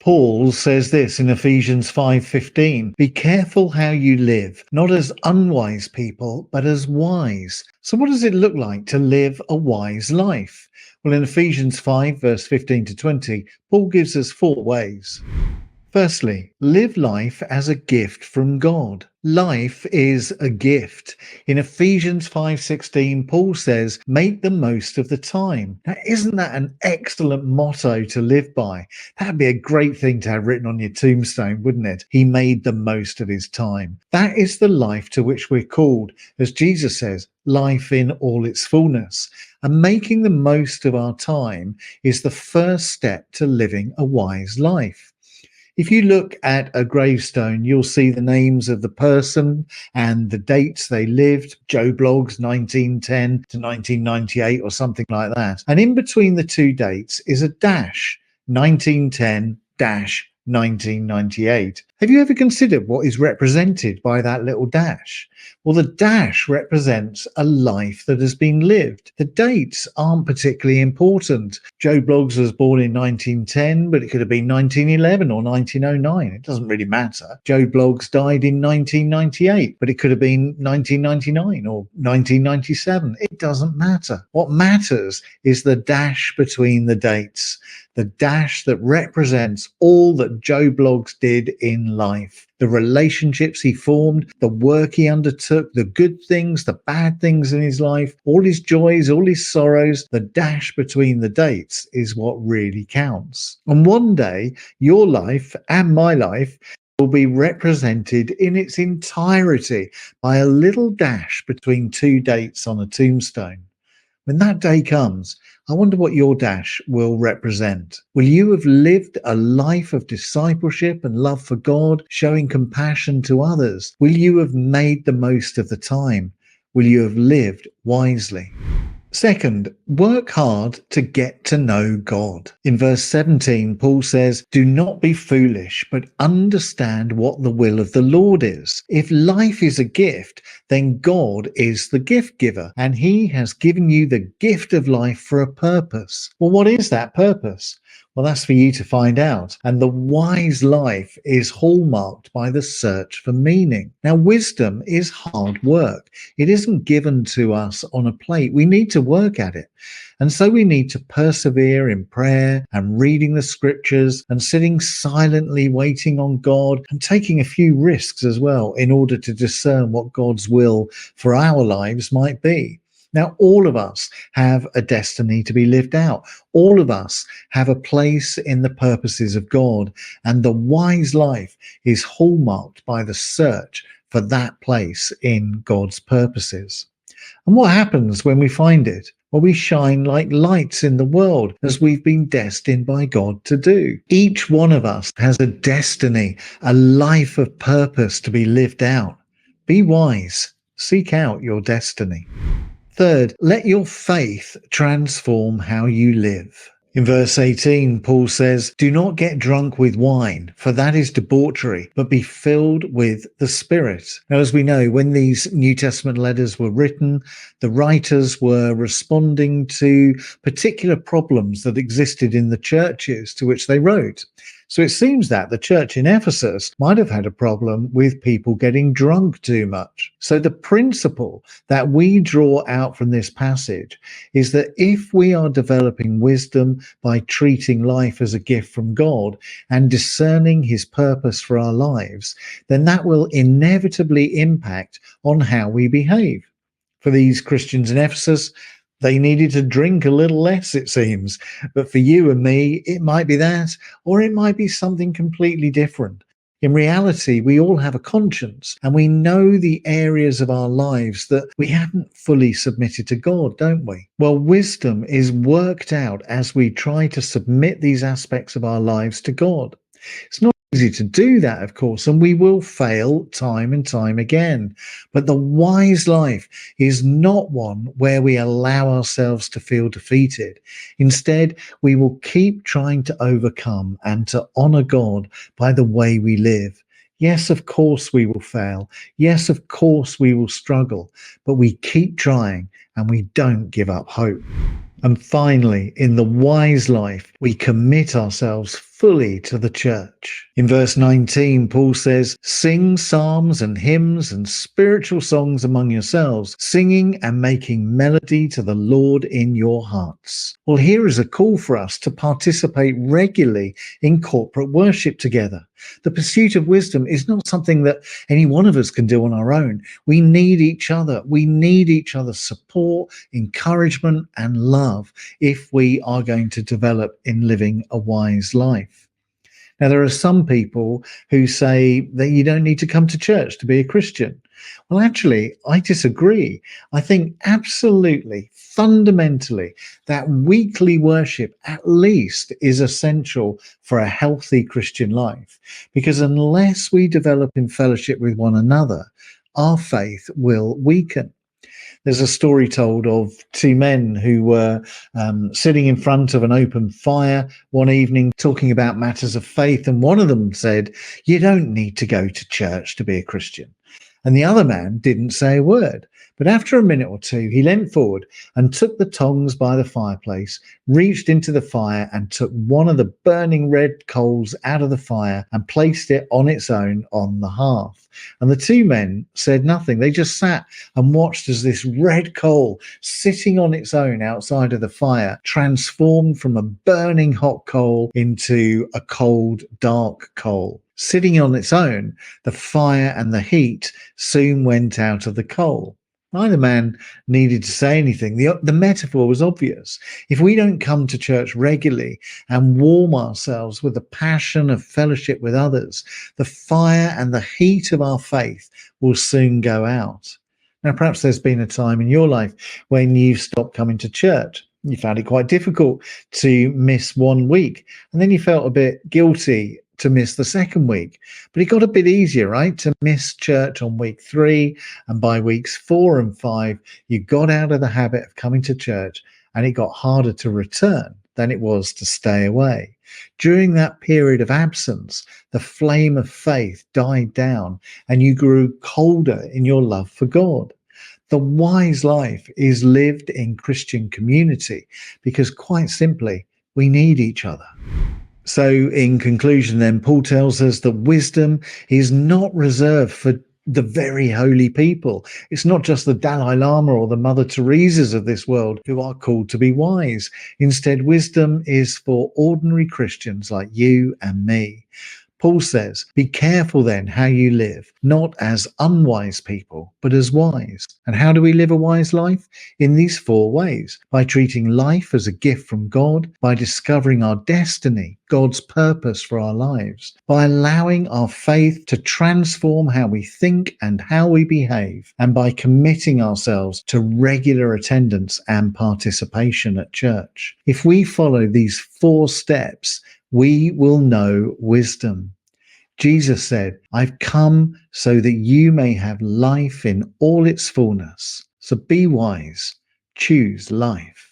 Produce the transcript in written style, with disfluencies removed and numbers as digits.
Paul says this in Ephesians 5:15, "Be careful how you live, not as unwise people, but as wise." So what does it look like to live a wise life? Well, in Ephesians 5, verse 15 to 20, Paul gives us 4 ways. Firstly, live life as a gift from God. Life is a gift. In Ephesians 5:16, Paul says, make the most of the time. Now, isn't that an excellent motto to live by? That'd be a great thing to have written on your tombstone, wouldn't it? He made the most of his time. That is the life to which we're called, as Jesus says, life in all its fullness. And making the most of our time is the first step to living a wise life. If you look at a gravestone, you'll see the names of the person and the dates they lived. Joe Bloggs, 1910 to 1998 or something like that. And in between the 2 dates is a dash, 1910-1998. Have you ever considered what is represented by that little dash? Well, the dash represents a life that has been lived. The dates aren't particularly important. Joe Bloggs was born in 1910, but it could have been 1911 or 1909. It doesn't really matter. Joe Bloggs died in 1998, but it could have been 1999 or 1997. It doesn't matter. What matters is the dash between the dates, the dash that represents all that Joe Bloggs did in life. The relationships he formed, the work he undertook, the good things, the bad things in his life, all his joys, all his sorrows, the dash between the dates is what really counts. And one day, your life and my life will be represented in its entirety by a little dash between 2 dates on a tombstone. When that day comes, I wonder what your dash will represent. Will you have lived a life of discipleship and love for God, showing compassion to others? Will you have made the most of the time? Will you have lived wisely? Second, work hard to get to know God. In verse 17, Paul says, "Do not be foolish, but understand what the will of the Lord is." If life is a gift, then God is the gift giver, and he has given you the gift of life for a purpose. Well, what is that purpose? Well, that's for you to find out. And the wise life is hallmarked by the search for meaning. Now, wisdom is hard work. It isn't given to us on a plate. We need to work at it. And so we need to persevere in prayer and reading the scriptures and sitting silently waiting on God and taking a few risks as well in order to discern what God's will for our lives might be. Now, all of us have a destiny to be lived out. All of us have a place in the purposes of God, and the wise life is hallmarked by the search for that place in God's purposes. And what happens when we find it? Well, we shine like lights in the world as we've been destined by God to do. Each one of us has a destiny, a life of purpose to be lived out. Be wise. Seek out your destiny. Third, let your faith transform how you live. In verse 18, Paul says, "Do not get drunk with wine, for that is debauchery, but be filled with the Spirit." Now, as we know, when these New Testament letters were written, the writers were responding to particular problems that existed in the churches to which they wrote. So it seems that the church in Ephesus might have had a problem with people getting drunk too much. So the principle that we draw out from this passage is that if we are developing wisdom by treating life as a gift from God and discerning his purpose for our lives, then that will inevitably impact on how we behave. For these Christians in Ephesus, they needed to drink a little less, it seems. But for you and me, it might be that, or it might be something completely different. In reality, we all have a conscience, and we know the areas of our lives that we haven't fully submitted to God, don't we? Well, wisdom is worked out as we try to submit these aspects of our lives to God. It's not easy to do that, of course, and we will fail time and time again. But the wise life is not one where we allow ourselves to feel defeated. Instead, we will keep trying to overcome and to honor God by the way we live. Yes, of course we will fail. Yes, of course we will struggle, but we keep trying and we don't give up hope. And finally, in the wise life, we commit ourselves fully to the church. In verse 19, Paul says, "Sing psalms and hymns and spiritual songs among yourselves, singing and making melody to the Lord in your hearts." Well, here is a call for us to participate regularly in corporate worship together. The pursuit of wisdom is not something that any one of us can do on our own. We need each other. We need each other's support, encouragement, and love if we are going to develop in living a wise life. Now, there are some people who say that you don't need to come to church to be a Christian. Well, actually, I disagree. I think absolutely, fundamentally, that weekly worship at least is essential for a healthy Christian life. Because unless we develop in fellowship with one another, our faith will weaken. There's a story told of two men who were sitting in front of an open fire one evening talking about matters of faith. And one of them said, "You don't need to go to church to be a Christian." And the other man didn't say a word. But after a minute or two, he leant forward and took the tongs by the fireplace, reached into the fire and took one of the burning red coals out of the fire and placed it on its own on the hearth. And the two men said nothing. They just sat and watched as this red coal sitting on its own outside of the fire transformed from a burning hot coal into a cold, dark coal. Sitting on its own, the fire and the heat soon went out of the coal. Neither man needed to say anything. The metaphor was obvious. If we don't come to church regularly and warm ourselves with the passion of fellowship with others, the fire and the heat of our faith will soon go out. Now, perhaps there's been a time in your life when you've stopped coming to church. You found it quite difficult to miss 1 week, and then you felt a bit guilty to miss the second week. But it got a bit easier, right? To miss church on week 3, and by weeks 4 and 5, you got out of the habit of coming to church, and it got harder to return than it was to stay away. During that period of absence, the flame of faith died down, and you grew colder in your love for God. The wise life is lived in Christian community because, quite simply, we need each other. So in conclusion then, Paul tells us that wisdom is not reserved for the very holy people. It's not just the Dalai Lama or the Mother Teresas of this world who are called to be wise. Instead, wisdom is for ordinary Christians like you and me. Paul says, be careful then how you live, not as unwise people, but as wise. And how do we live a wise life? In these 4 ways: by treating life as a gift from God, by discovering our destiny, God's purpose for our lives, by allowing our faith to transform how we think and how we behave, and by committing ourselves to regular attendance and participation at church. If we follow these 4 steps, we will know wisdom. Jesus said, "I've come so that you may have life in all its fullness." So be wise. Choose life.